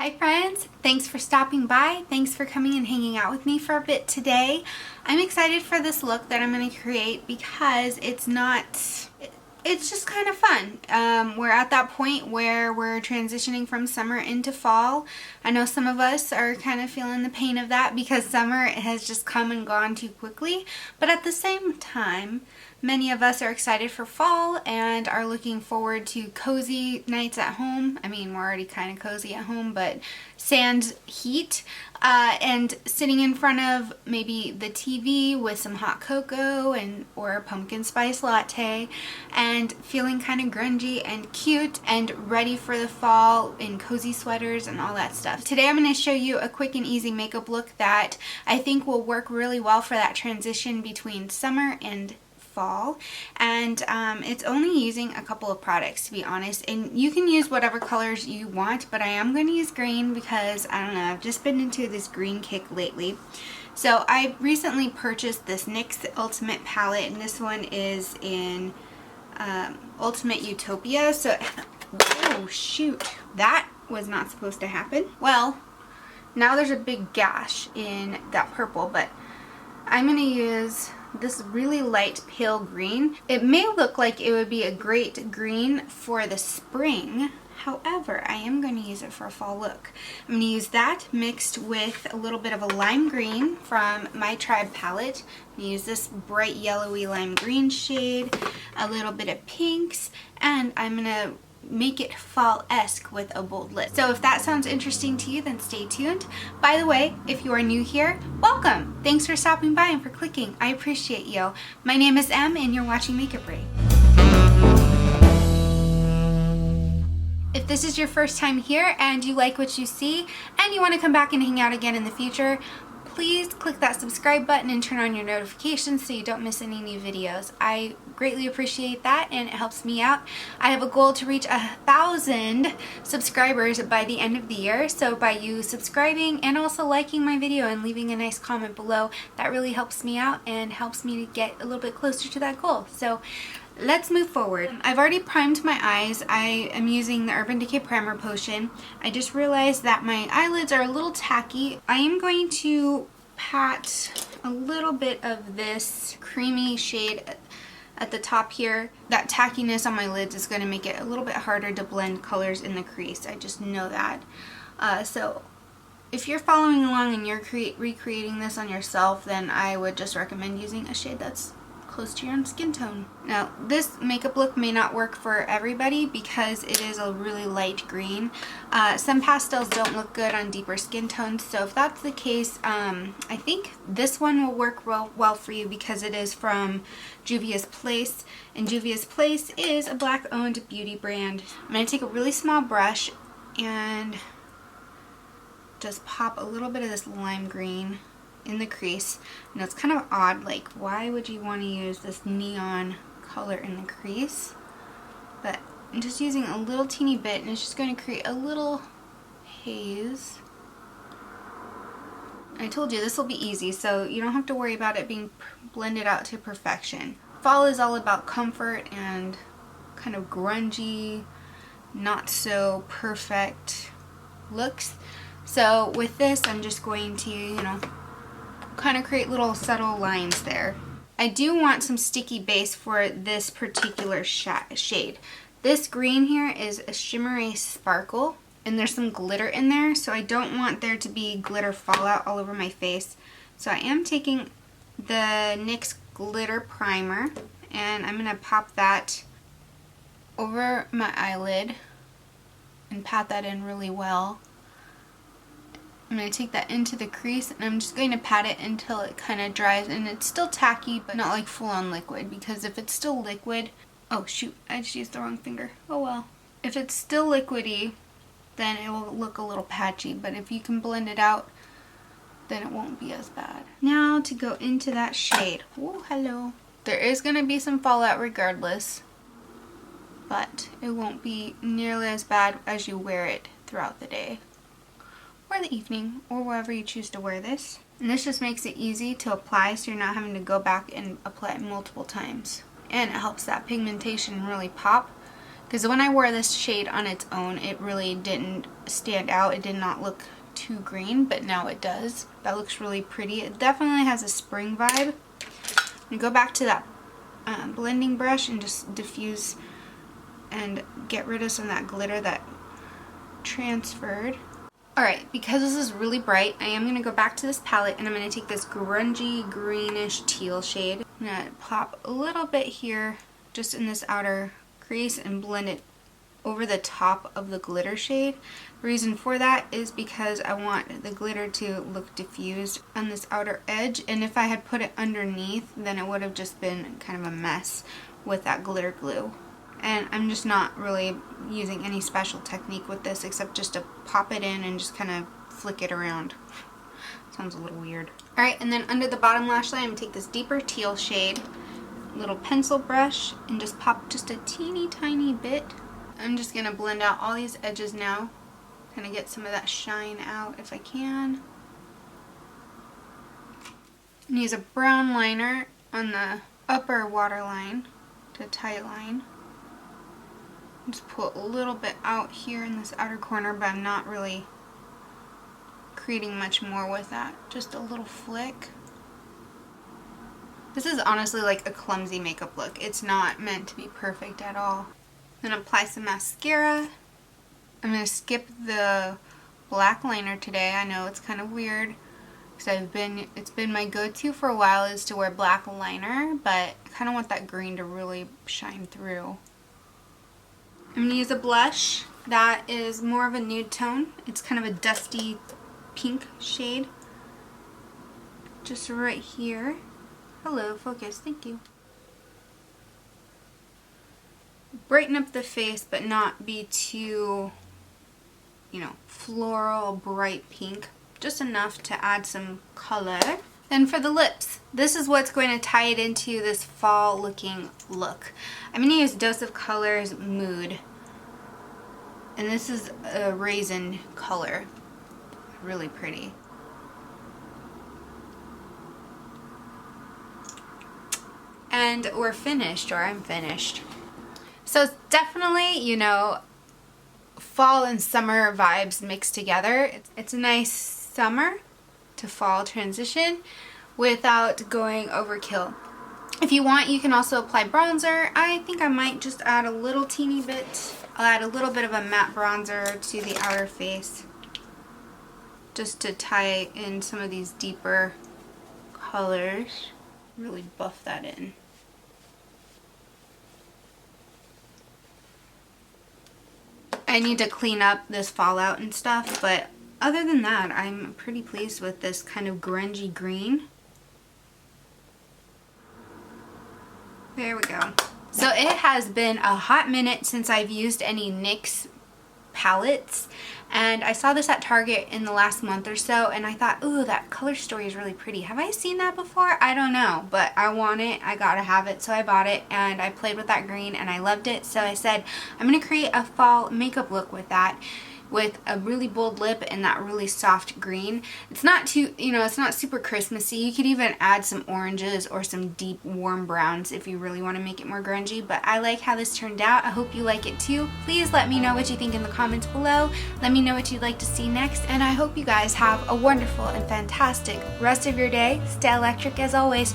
Hi friends, thanks for stopping by. Thanks for coming and hanging out with me for a bit today. I'm excited for this look that I'm going to create because it's just kind of fun. We're at that point where we're transitioning from summer into fall. I know some of us are kind of feeling the pain of that because summer has just come and gone too quickly, but at the same time, many of us are excited for fall and are looking forward to cozy nights at home. I mean, we're already kind of cozy at home, but sans heat, and sitting in front of maybe the TV with some hot cocoa or a pumpkin spice latte and feeling kind of grungy and cute and ready for the fall in cozy sweaters and all that stuff. Today I'm going to show you a quick and easy makeup look that I think will work really well for that transition between summer and fall, and it's only using a couple of products, to be honest, and you can use whatever colors you want, but I am going to use green because I don't know, I've just been into this green kick lately. So I recently purchased this NYX Ultimate palette, and this one is in Ultimate Utopia. So oh shoot, that was not supposed to happen. Well, now there's a big gash in that purple, but I'm going to use this really light pale green. It may look like it would be a great green for the spring. However, I am going to use it for a fall look. I'm going to use that mixed with a little bit of a lime green from my Tribe palette. I'm going to use this bright yellowy lime green shade, a little bit of pinks, and I'm going to make it fall-esque with a bold lip. So if that sounds interesting to you, then stay tuned. By the way, if you are new here, welcome! Thanks for stopping by and for clicking. I appreciate you. My name is Em and you're watching Makeupry. If this is your first time here and you like what you see and you want to come back and hang out again in the future, please click that subscribe button and turn on your notifications so you don't miss any new videos. I greatly appreciate that and it helps me out. I have a goal to reach 1,000 subscribers by the end of the year, so by you subscribing and also liking my video and leaving a nice comment below, that really helps me out and helps me to get a little bit closer to that goal. So let's move forward. I've already primed my eyes. I am using the Urban Decay Primer Potion. I just realized that my eyelids are a little tacky. I am going to pat a little bit of this creamy shade at the top here. That tackiness on my lids is going to make it a little bit harder to blend colors in the crease. I just know that. So if you're following along and you're recreating this on yourself, then I would just recommend using a shade that's close to your own skin tone. Now, this makeup look may not work for everybody because it is a really light green. Some pastels don't look good on deeper skin tones, so if that's the case, I think this one will work well for you because it is from Juvia's Place, and Juvia's Place is a Black-owned beauty brand. I'm going to take a really small brush and just pop a little bit of this lime green in the crease. And it's kind of odd, like why would you want to use this neon color in the crease? But I'm just using a little teeny bit and it's just going to create a little haze. I told you this will be easy, so you don't have to worry about it being blended out to perfection. Fall is all about comfort and kind of grungy, not so perfect looks. So with this, I'm just going to, you know, kind of create little subtle lines there. I do want some sticky base for this particular shade. This green here is a Shimmery Sparkle, and there's some glitter in there, so I don't want there to be glitter fallout all over my face. So I am taking the NYX Glitter Primer, and I'm going to pop that over my eyelid and pat that in really well. I'm going to take that into the crease and I'm just going to pat it until it kind of dries, and it's still tacky but not like full on liquid, because if it's still liquid, oh shoot, I just used the wrong finger, oh well. If it's still liquidy, then it will look a little patchy, but if you can blend it out, then it won't be as bad. Now to go into that shade. Oh, hello. There is going to be some fallout regardless, but it won't be nearly as bad as you wear it throughout the day or the evening or wherever you choose to wear this. And this just makes it easy to apply, so you're not having to go back and apply it multiple times. And it helps that pigmentation really pop, Because when I wore this shade on its own, it really didn't stand out. It did not look too green, but now it does. That looks really pretty. It definitely has a spring vibe. I'm going to go back to that blending brush and just diffuse and get rid of some of that glitter that transferred. Alright, because this is really bright, I am going to go back to this palette and I'm going to take this grungy greenish teal shade. I'm going to pop a little bit here just in this outer crease and blend it over the top of the glitter shade. The reason for that is because I want the glitter to look diffused on this outer edge, and if I had put it underneath, then it would have just been kind of a mess with that glitter glue. And I'm just not really using any special technique with this except just to pop it in and just kind of flick it around. Sounds a little weird. Alright, and then under the bottom lash line, I'm going to take this deeper teal shade, little pencil brush, and just pop just a teeny tiny bit. I'm just going to blend out all these edges now. Kind of get some of that shine out if I can. And use a brown liner on the upper waterline to tight line. Just pull a little bit out here in this outer corner, but I'm not really creating much more with that. Just a little flick. This is honestly like a clumsy makeup look. It's not meant to be perfect at all. Then apply some mascara. I'm going to skip the black liner today. I know it's kind of weird because it's been my go-to for a while is to wear black liner, but I kind of want that green to really shine through. I'm going to use a blush that is more of a nude tone. It's kind of a dusty pink shade. Just right here. Hello, focus, thank you. Brighten up the face, but not be too, floral, bright pink. Just enough to add some color. Then for the lips, this is what's going to tie it into this fall looking look. I'm going to use Dose of Colors Mood. And this is a raisin color. Really pretty. And we're finished, or I'm finished. So it's definitely, fall and summer vibes mixed together. It's a nice summer to fall transition without going overkill. If you want, you can also apply bronzer. I think I might just add a little teeny bit. I'll add a little bit of a matte bronzer to the outer face just to tie in some of these deeper colors. Really buff that in. I need to clean up this fallout and stuff, but other than that, I'm pretty pleased with this kind of grungy green. There we go. So it has been a hot minute since I've used any NYX palettes, and I saw this at Target in the last month or so, and I thought, ooh, that color story is really pretty. Have I seen that before? I don't know, but I want it. I gotta have it, so I bought it, and I played with that green, and I loved it, so I said, I'm gonna create a fall makeup look with that, with a really bold lip and that really soft green. It's not too, it's not super Christmassy. You could even add some oranges or some deep warm browns if you really want to make it more grungy, but I like how this turned out. I hope you like it too. Please let me know what you think in the comments below. Let me know what you'd like to see next, and I hope you guys have a wonderful and fantastic rest of your day. Stay electric as always.